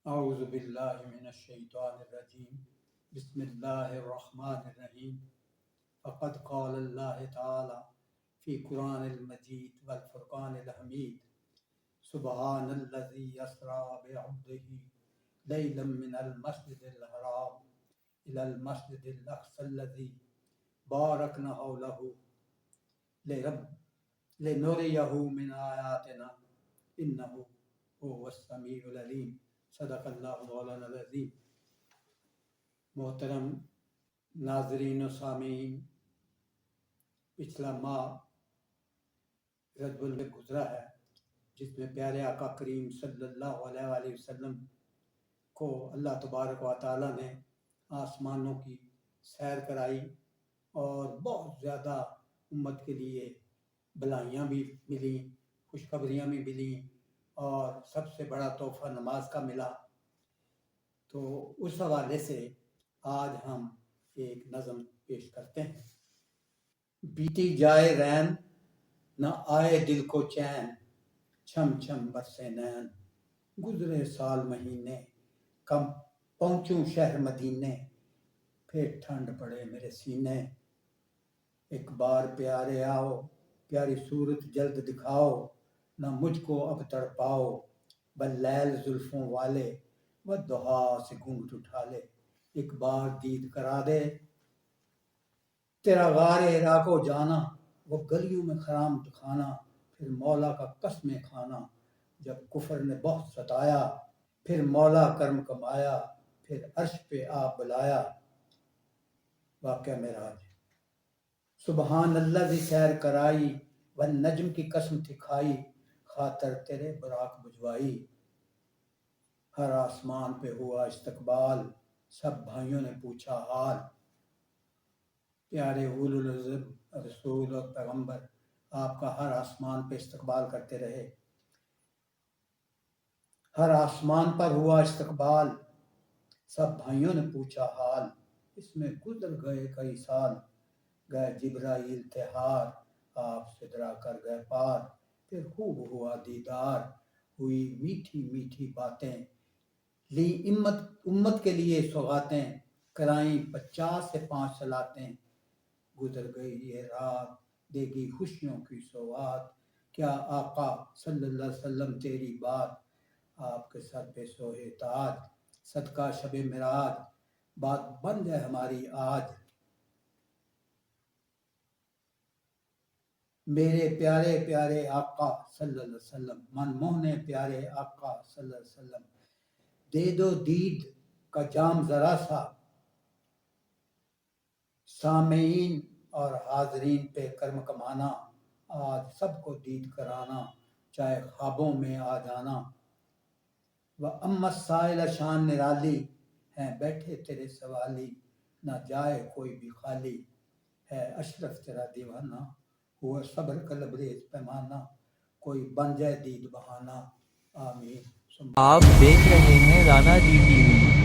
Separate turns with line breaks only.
اعوذ باللہ من الشیطان الرجیم بسم اللہ الرحمن الرحیم فقد قال اللہ تعالی فی قرآن المجید والفرقان الحمید سبحان الذی اسری بعبدہ لیلا من المسجد الحرام الی المسجد الاقصی الذی بارکنا حولہ لنریہ من آیاتنا انہ هو السمیع العلیم صدق اللہ مولانا العظیم۔ محترم ناظرین و سامعین، پچھلا ماہ رجب میں گزرا ہے جس میں پیارے آقا کریم صلی اللہ علیہ وآلہ وسلم کو اللہ تبارک و تعالی نے آسمانوں کی سیر کرائی اور بہت زیادہ امت کے لیے بھلائیاں بھی ملیں، خوشخبریاں بھی ملیں اور سب سے بڑا تحفہ نماز کا ملا۔ تو اس حوالے سے آج ہم ایک نظم پیش کرتے ہیں۔ بیتی جائے رین نہ آئے دل کو چین، چھم چھم برسے نین، گزرے سال مہینے، کم پہنچوں شہر مدینے، پھر ٹھنڈ پڑے میرے سینے۔ ایک بار پیارے آؤ، پیاری صورت جلد دکھاؤ، نہ مجھ کو اب تڑپاؤ، باللیل زلفوں والے والضحیٰ سے گھونگھٹ اٹھا لے۔ ایک بار دید کرا دے تیرا غار ہرا کو جانا، وہ گلیوں میں خرام کھانا، پھر مولا کا قسمیں کھانا۔ جب کفر نے بہت ستایا، پھر مولا کرم کمایا، پھر عرش پہ آپ بلایا۔ واقعہ معراج۔ سبحان اللہ دی سیر کرائی، والنجم کی قسم تھی کھائی، خاطر تیرے براق بجوائی۔ ہر آسمان پہ ہوا استقبال، سب بھائیوں نے پوچھا حال۔ پیارے اولو العزم رسول اور پیغمبر آپ کا ہر آسمان پہ استقبال کرتے رہے۔ ہر آسمان پر ہوا استقبال، سب بھائیوں نے پوچھا حال۔ اس میں گزر گئے کئی سال، گئے جبرائیل تھے ہار، آپ سے ڈرا کر گئے پار۔ پھر خوب ہوا دیدار، ہوئی میٹھی میٹھی باتیں، لی امت کے لیے سوغاتیں، کرائیں 50 سے 5 صلاتیں۔ گزر گئی یہ رات، دے گی خوشیوں کی سوغات، کیا آقا صلی اللہ علیہ وسلم تیری بات، آپ کے سر پہ سوہے تاج، صدقہ شب معراج، بات بن جائے ہماری آج۔ میرے پیارے پیارے آقا صلی اللہ علیہ وسلم، من موہنے پیارے آقا صلی اللہ علیہ وسلم، دے دو دید کا جام ذرا سا، سامعین اور حاضرین پہ کرم کمانا، آج سب کو دید کرانا، چاہے خوابوں میں آ جانا۔ وَأَمَّا السَّائِلَ شان نرالی، ہیں بیٹھے تیرے سوالی، نہ جائے کوئی بھی خالی، ہے اشرف تیرا دیوانہ، ہوا صبر کا لبریز پیمانہ، کوئی بن جائے دید بہانہ۔ آمین۔
آپ دیکھ رہے ہیں رانا جی ٹی وی۔